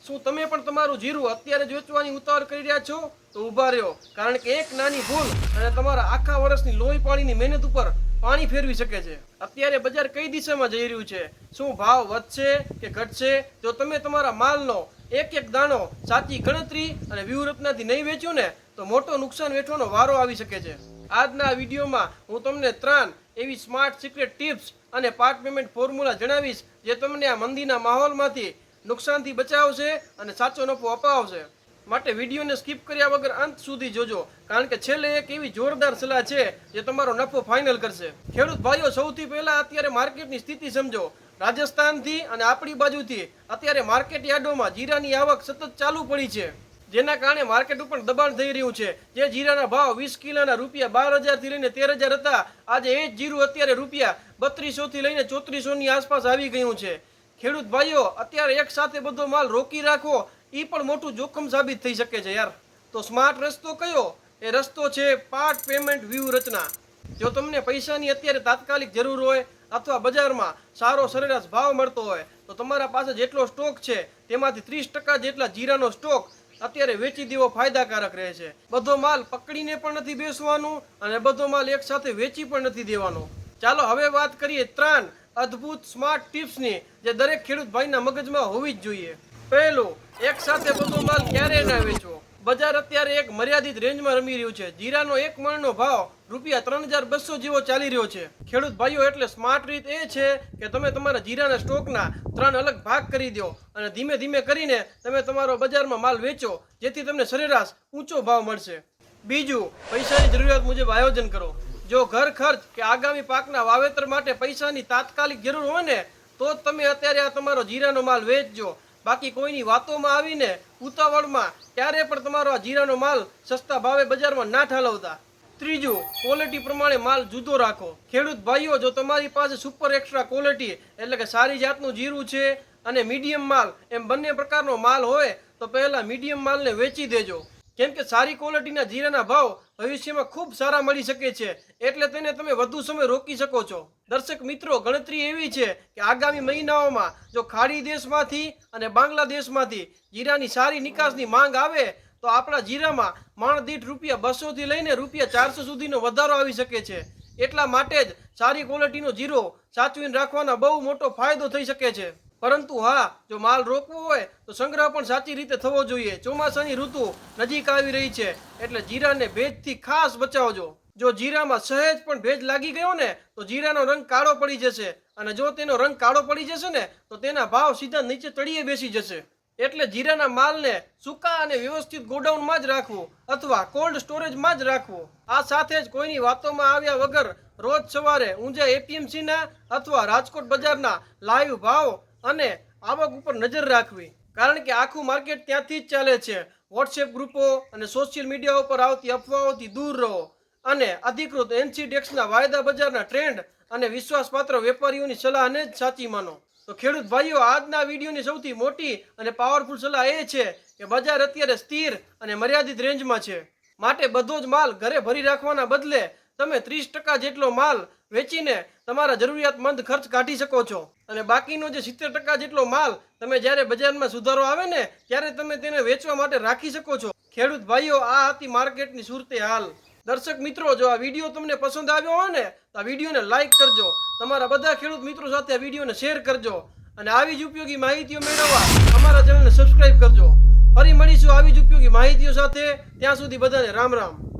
શું તમે પણ તમારું જીરું અત્યારે જ વેચવાની ઉતાવળ કરી રહ્યા છો? તો ઊભા રહ્યો, કારણ કે એક નાની ભૂલ અને તમારા આખા વર્ષની લોહી પાણીની મહેનત ઉપર પાણી ફેરવી શકે છે. અત્યારે બજાર કઈ દિશામાં જઈ રહ્યું છે? શું ભાવ વધશે કે ઘટશે? જો તમે તમારા માલનો એક એક દાણો સાચી ગણતરી અને વ્યૂહરચનાથી નહીં વેચ્યું ને, તો મોટો નુકસાન વેઠવાનો વારો આવી શકે છે. આજના વિડીયોમાં હું તમને 3 એવી સ્માર્ટ સિક્રેટ ટિપ્સ અને પાર્ટ પેમેન્ટ ફોર્મ્યુલા જણાવીશ, જે તમને આ મંદીના માહોલમાંથી નુકસાનથી બચાવશે અને સાચો નફો અપાવશે. માટે વિડીયોને સ્કીપ કર્યા વગર અંત સુધી જોજો, કારણ કે છેલ્લે એક એવી જોરદાર સલાહ છે જે તમારો નફો ફાઇનલ કરશે. ખેડૂત ભાઈઓ, સૌથી પહેલા અત્યારે માર્કેટની સ્થિતિ સમજો. રાજસ્થાનથી અને આપણી બાજુથી અત્યારે માર્કેટ યાર્ડોમાં જીરાની આવક સતત ચાલુ પડી છે, જેના કારણે માર્કેટ ઉપર દબાણ થઈ રહ્યું છે. જે જીરાના ભાવ 20 કિલોના રૂપિયા 12,000 થી લઈને 13,000 હતા, આજે એ જ જીરું અત્યારે રૂપિયા 3200 થી લઈને 3400 ની આસપાસ આવી ગયું છે. ખેડૂત ભાઈઓ, અત્યારે એક સાથે બધો માલ રોકી રાખવો એ પણ મોટું જોખમ સાબિત થઈ શકે છે યાર. તો સ્માર્ટ રસ્તો કયો? એ રસ્તો છે પાર્ટ પેમેન્ટ વ્યૂહરચના. જો તમને પૈસાની અત્યારે તાત્કાલિક જરૂર હોય અથવા બજારમાં સારો સરેરાશ ભાવ મળતો હોય, તો તમારા પાસે જેટલો સ્ટોક છે તેમાંથી 30% જેટલા જીરાનો સ્ટોક અત્યારે વેચી દેવો ફાયદાકારક રહે છે. બધો માલ પકડીને પણ નથી બેસવાનું અને બધો માલ એક સાથે વેચી પણ નથી દેવાનો. ચાલો હવે વાત કરીએ 3 અદ્ભુત સ્માર્ટ ટિપ્સની, જે દરેક ખેડૂત ભાઈના મગજમાં હોવી જ જોઈએ. પહેલું, એક સાથે બધો માલ ક્યારેય ના વેચવો. બજાર અત્યારે એક મર્યાદિત રેન્જમાં રમી રહ્યું છે. જીરાનો એક મણનો ભાવ રૂપિયા 3,200 જેવો ચાલી રહ્યો છે. ખેડૂત ભાઈઓ, એટલે સ્માર્ટ રીત એ છે કે તમે તમારા જીરાના સ્ટોકના 3 અલગ ભાગ કરી દો અને ધીમે ધીમે કરીને તમે તમારો બજારમાં માલ વેચો, જેથી તમને સરેરાશ ઊંચો ભાવ મળશે. બીજું, પૈસાની જરૂરિયાત મુજબ આયોજન કરો. જો ઘર ખર્ચ કે આગામી પાકના વાવેતર માટે પૈસાની તાત્કાલિક જરૂર હોય ને, તો જ તમે અત્યારે આ તમારો જીરાનો માલ વેચજો. બાકી કોઈની વાતોમાં આવીને ઉતાવળમાં ક્યારે પણ તમારો આ જીરાનો માલ સસ્તા ભાવે બજારમાં ના ઠાલવતા. ત્રીજું, ક્વોલિટી પ્રમાણે માલ જુદો રાખો. ખેડૂત ભાઈઓ, જો તમારી પાસે સુપર એક્સ્ટ્રા ક્વોલિટી એટલે કે સારી જાતનું જીરું છે અને મીડિયમ માલ એમ બંને પ્રકારનો માલ હોય, તો પહેલા મીડિયમ માલને વેચી દેજો. કેમ કે સારી ક્વોલિટીના જીરાના ભાવ ભવિષ્યમાં ખૂબ સારા મળી શકે છે, એટલે તેને તમે વધુ સમય રોકી શકો છો. દર્શક મિત્રો, ગણતરી એવી છે કે આગામી મહિનાઓમાં જો ખાડી દેશમાંથી અને બાંગ્લાદેશમાંથી જીરાની સારી નિકાસની માંગ આવે, તો આપણા જીરામાં મણ દીઠ રૂપિયા 200 થી લઈને રૂપિયા 400 સુધીનો વધારો આવી શકે છે. એટલા માટે જ સારી ક્વોલિટીનો જીરો સાચવીને રાખવાનો બહુ મોટો ફાયદો થઈ શકે છે. પરંતુ હા, જો માલ રોકવો હોય તો સંગ્રહ પણ સાચી રીતે થવો જોઈએ. ચોમાસાની ઋતુ નજીક આવી રહી છે, એટલે જીરાને ભેજથી ખાસ બચાવજો. જો જીરામાં સહેજ પણ ભેજ લાગી ગયો ને, તો જીરાનો રંગ કાળો પડી જશે, અને જો તેનો રંગ કાળો પડી જશે ને, તો તેના ભાવ સીધા નીચે તળિયે બેસી જશે. એટલે જીરાના માલને સૂકા અને વ્યવસ્થિત ગોડાઉનમાં જ રાખવું અથવા કોલ્ડ સ્ટોરેજમાં જ રાખવું. આ સાથે જ કોઈની વાતોમાં આવ્યા વગર રોજ સવારે ઊંઝા એપીએમસીના અથવા રાજકોટ બજારના લાઈવ ભાવ અને આવક ઉપર નજર રાખવી, કારણ કે આખું માર્કેટ ત્યાંથી જ ચાલે છે. વોટ્સએપ ગ્રુપો અને સોશિયલ મીડિયા ઉપર આવતી અફવાઓથી દૂર રહો અને અધિકૃત એનસીડેક્સના વાયદા બજારના ટ્રેન્ડ અને વિશ્વાસપાત્ર વેપારીઓની સલાહને જ સાચી માનો. તો ખેડૂત ભાઈઓ, આજના વિડીયોની સૌથી મોટી અને પાવરફુલ સલાહ એ છે કે બજાર અત્યારે સ્થિર અને મર્યાદિત રેન્જમાં છે. માટે બધો જ માલ ઘરે ભરી રાખવાના બદલે તમે 30% જેટલો માલ વેચીને તમારા જરૂરિયાતમંદ ખર્ચ કાઢી શકો છો, અને બાકીનો જે 70% જેટલો માલ તમે જ્યારે બજારમાં સુધારો આવે ને, ત્યારે તમે તેને વેચવા માટે રાખી શકો છો. ખેડૂત ભાઈઓ, આ હતી માર્કેટની સુરતે હાલ. દર્શક મિત્રો, જો આ વિડીયો તમને પસંદ આવ્યો હોય ને, તો આ વિડીયોને લાઈક કરજો, તમારા બધા ખેડૂત મિત્રો સાથે આ વિડીયોને શેર કરજો, અને આવી જ ઉપયોગી માહિતીઓ મેળવવા અમારા ચેનલને સબસ્ક્રાઇબ કરજો. ફરી મળીશું આવી જ ઉપયોગી માહિતીઓ સાથે. ત્યાં સુધી બધાને રામ રામ.